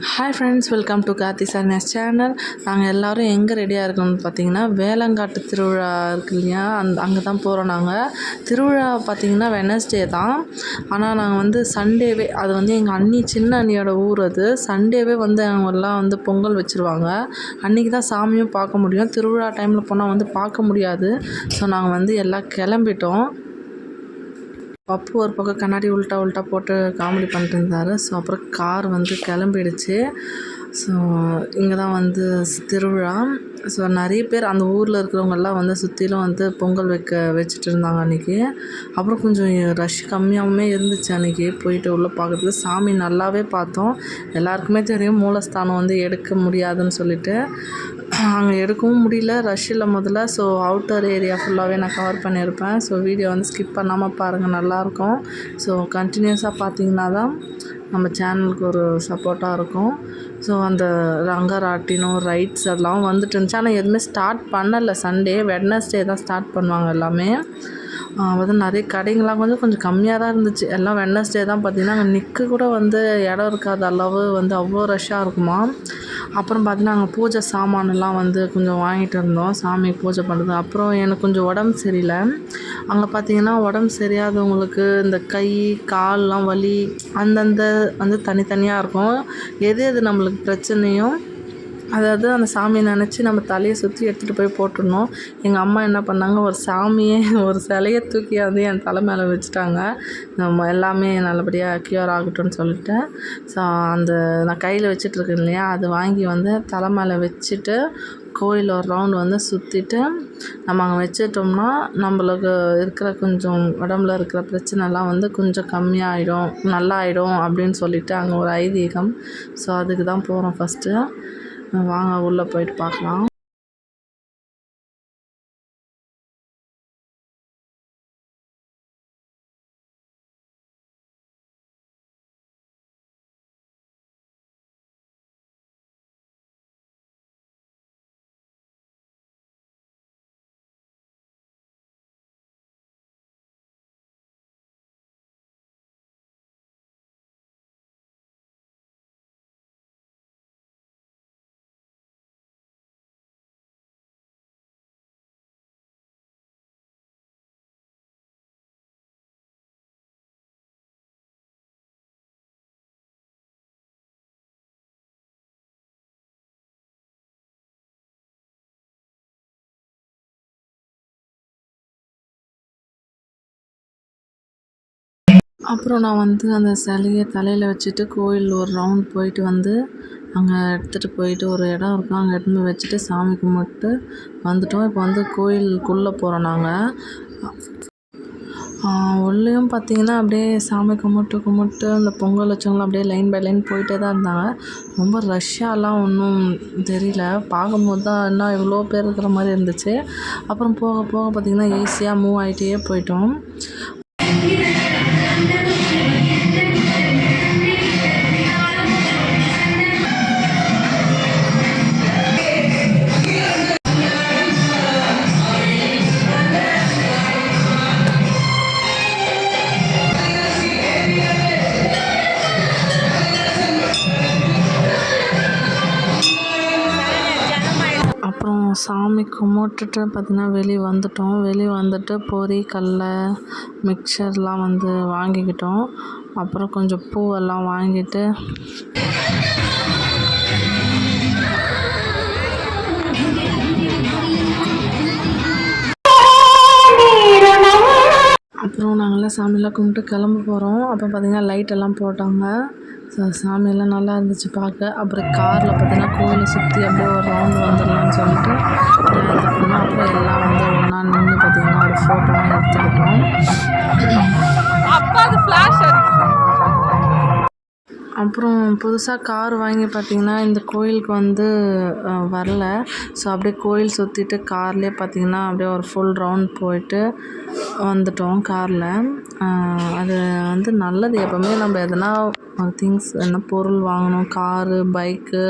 Hi friends, welcome to Karthi Saranya's channel. நாங்கள் எல்லோரும் எங்கே ரெடியாக இருக்கோம்னு பார்த்தீங்கன்னா, வேலங்காட்டு திருவிழா இருக்கு இல்லையா, அங்கே தான் போகிறோம். நாங்கள் திருவிழா பார்த்திங்கன்னா வெனஸ்டே தான். ஆனால் நாங்கள் வந்து சண்டேவே, அது வந்து எங்கள் அண்ணி, சின்ன அண்ணியோட ஊர். அது சண்டேவே வந்து அவங்கெல்லாம் வந்து பொங்கல் வச்சுருவாங்க. அன்றைக்கி தான் சாமியும் பார்க்க முடியும். திருவிழா டைமில் போனால் வந்து பார்க்க முடியாது. ஸோ நாங்கள் வந்து எல்லாம் கிளம்பிட்டோம். பப்பு ஒரு பக்கம் கண்ணாடி உல்ட்டா போட்டு காமெடி பண்ணிட்டு இருந்தார். ஸோ அப்புறம் கார் வந்து கிளம்பிடுச்சு. ஸோ இங்கே தான் வந்து திருவிழா. ஸோ நிறைய பேர் அந்த ஊரில் இருக்கிறவங்கெல்லாம் வந்து சுற்றிலும் வந்து பொங்கல் வச்சுட்டு இருந்தாங்க அன்றைக்கி. அப்புறம் கொஞ்சம் ரஷ் கம்மியாகவுமே இருந்துச்சு அன்றைக்கி. போயிட்டு உள்ளே பார்க்குறதுக்கு சாமி நல்லாவே பார்த்தோம். எல்லாருக்குமே தெரியும் மூலஸ்தானம் வந்து எடுக்க முடியாதுன்னு சொல்லிட்டு. அங்கே எடுக்கவும் முடியல, ரஷ் இல்லை முதல்ல. ஸோ அவுட்டர் ஏரியா ஃபுல்லாகவே நான் கவர் பண்ணியிருப்பேன். ஸோ வீடியோ வந்து ஸ்கிப் பண்ணாமல் பாருங்கள், நல்லாயிருக்கும். ஸோ கண்டினியூஸாக பார்த்தீங்கன்னா தான் நம்ம சேனலுக்கு ஒரு சப்போர்ட்டாக இருக்கும். ஸோ அந்த ரங்கராட்டினம் ரைட்ஸ் அதெல்லாம் வந்துட்டு இருந்துச்சு. ஆனால் எதுவுமே ஸ்டார்ட் பண்ணலை. சண்டே வெட்னஸ்டே தான் ஸ்டார்ட் பண்ணுவாங்க எல்லாமே. வந்து நிறைய கடைங்களாம் கொஞ்சம் கம்மியாக தான் இருந்துச்சு. எல்லாம் வெட்னஸ்டே தான் பார்த்திங்கன்னா அங்கே நிற்க கூட வந்து இடம் இருக்காத அளவு வந்து அவ்வளோ ரஷ்ஷாக இருக்குமா. அப்புறம் பார்த்திங்கன்னா அங்கே பூஜை சாமானெல்லாம் வந்து கொஞ்சம் வாங்கிட்டு இருந்தோம், சாமி பூஜை பண்ணுறது. அப்புறம் எனக்கு கொஞ்சம் உடம்பு சரியில்லை. அங்கே பார்த்திங்கன்னா உடம்பு சரியாதவங்களுக்கு இந்த கை கால்லாம் வலி அந்தந்த வந்து தனித்தனியாக இருக்கும். எது நம்மளுக்கு பிரச்சனையும் அதாவது அந்த சாமியை நினச்சி நம்ம தலையை சுற்றி எடுத்துகிட்டு போய் போட்டுடணும். எங்கள் அம்மா என்ன பண்ணாங்க, ஒரு சிலையை தூக்கி வந்து என் தலை மேலே வச்சுட்டாங்க. நம்ம எல்லாமே நல்லபடியாக க்யூர் ஆகட்டும்னு சொல்லிட்டு. ஸோ அந்த நான் கையில் வச்சிட்ருக்கேன் இல்லையா, அது வாங்கி வந்து தலை மேலே வச்சுட்டு கோயில் ஒரு ரவுண்டு வந்து சுற்றிட்டு நம்ம அங்கே வச்சிட்டோம்னா நம்மளுக்கு இருக்கிற கொஞ்சம் உடம்புல இருக்கிற பிரச்சனைலாம் வந்து கொஞ்சம் கம்மியாகிடும், நல்லாயிடும் அப்படின்னு சொல்லிட்டு அங்கே ஒரு ஐதீகம். ஸோ அதுக்கு தான் போகிறோம் ஃபஸ்ட்டு. வாங்க உள்ளே போயிட்டு பார்க்கலாம். அப்புறம் நான் வந்து அந்த சிலையை தலையில் வச்சுட்டு கோயில் ஒரு ரவுண்ட் போயிட்டு வந்து அங்கே எடுத்துகிட்டு போயிட்டு ஒரு இடம் இருக்கும், அங்கே எடுத்துன்னு போய் வச்சுட்டு சாமி கும்பிட்டு வந்துட்டோம். இப்போ வந்து கோயிலுக்குள்ளே போகிறோம் நாங்கள். உள்ளேயும் பார்த்திங்கன்னா அப்படியே சாமி கும்பிட்டு அந்த பொங்கல் வச்சவங்களும் அப்படியே லைன் பை லைன் போயிட்டே தான் இருந்தாங்க. ரொம்ப ரஷ்ஷாலாம் ஒன்றும் தெரியல. பார்க்கும்போது தான் இன்னும் இவ்வளோ பேர் இருக்கிற மாதிரி இருந்துச்சு. அப்புறம் போக பார்த்திங்கன்னா ஈஸியாக மூவ் ஆகிட்டே போயிட்டோம். சாமி கும்பிட்டுட்டு பார்த்திங்கன்னா வெளியே வந்துட்டு பொரி கடல மிக்சர்லாம் வந்து வாங்கிக்கிட்டோம். அப்புறம் கொஞ்சம் பூவெல்லாம் வாங்கிட்டு அப்புறம் நாங்கள்லாம் சாமியெல்லாம் கும்பிட்டு கிளம்ப போகிறோம். அப்போ பார்த்திங்கன்னா லைட்டெல்லாம் போட்டாங்க. ஸோ சாமியெல்லாம் நல்லா இருந்துச்சு பார்க்க. அப்புறம் காரில் பார்த்திங்கன்னா கோயிலை சுற்றி அப்படியே ஒரு ரவுண்டு வந்துடலான்னு சொல்லிட்டு இது பண்ணோம். அப்புறம் எல்லாம் வந்து ஒன்றா நின்று பார்த்திங்கன்னா ஒரு ஃபோட்டோலாம் எடுத்துக்கிட்டோம். அப்புறம் புதுசாக கார் வாங்கி பார்த்திங்கன்னா இந்த கோயிலுக்கு வந்து வரல. ஸோ அப்படியே கோயில் சுற்றிட்டு கார்லேயே பார்த்திங்கன்னா அப்படியே ஒரு ஃபுல் ரவுண்ட் போயிட்டு வந்துட்டோம் காரில். அது வந்து நல்லது. எப்போவுமே நம்ம எதனா திங்ஸ் என்ன பொருள் வாங்கணும், காரு பைக்கு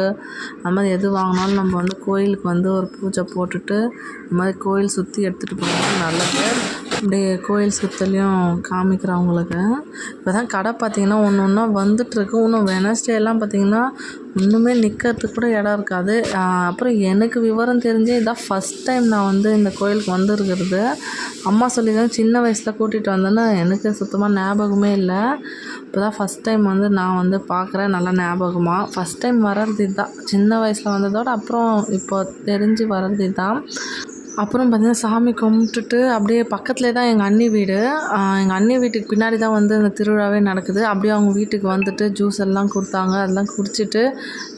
அந்த மாதிரி எது வாங்கினாலும் நம்ம வந்து கோயிலுக்கு வந்து ஒரு பூஜை போட்டுட்டு இந்த மாதிரி கோயில் சுற்றி எடுத்துகிட்டு போகிறது நல்லது. அப்படியே கோயில் சுத்தலையும் காமிக்கிறேன் உங்களுக்கு. இப்போ தான் கடை பார்த்திங்கன்னா ஒன்று ஒன்றா வந்துட்டுருக்கு. இன்னும் வெனஸ்டேலாம் பார்த்திங்கன்னா இன்னுமே நிற்கிறதுக்கு கூட இடம் இருக்காது. அப்புறம் எனக்கு விவரம் தெரிஞ்சு இதான் ஃபஸ்ட் டைம் நான் வந்து இந்த கோயிலுக்கு வந்துருக்கிறது. அம்மா சொல்லியிருக்காங்க சின்ன வயசில் கூட்டிகிட்டு வந்தேன்னா எனக்கு சுத்தமாக ஞாபகமே இல்லை. இப்போ தான் ஃபஸ்ட் டைம் வந்து நான் வந்து பார்க்குறேன் நல்லா ஞாபகமாக. ஃபஸ்ட் டைம் வர்றது இதுதான். சின்ன வயசில் வந்ததோட அப்புறம் இப்போ தெரிஞ்சு வர்றது இதுதான். அப்புறம் பார்த்திங்கன்னா சாமி கும்பிட்டுட்டு அப்படியே பக்கத்துலேயே தான் எங்கள் அண்ணி வீடு. எங்கள் அண்ணி வீட்டுக்கு பின்னாடி தான் வந்து அந்த திருவிழாவே நடக்குது. அப்படியே அவங்க வீட்டுக்கு வந்துட்டு ஜூஸ் எல்லாம் கொடுத்தாங்க. அதெல்லாம் குடிச்சிட்டு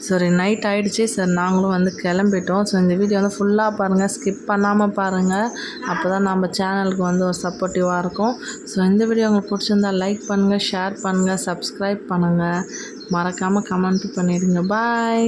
சரி நைட் ஆகிடுச்சி. சரி நாங்களும் வந்து கிளம்பிட்டோம். ஸோ இந்த வீடியோ வந்து ஃபுல்லாக பாருங்கள், ஸ்கிப் பண்ணாமல் பாருங்கள். அப்போ தான் நம்ம சேனலுக்கு வந்து ஒரு சப்போர்ட்டிவாக இருக்கும். ஸோ இந்த வீடியோ உங்களுக்கு பிடிச்சிருந்தால் லைக் பண்ணுங்கள், ஷேர் பண்ணுங்கள், சப்ஸ்கிரைப் பண்ணுங்கள், மறக்காமல் கமெண்ட் பண்ணிவிடுங்க. பாய்.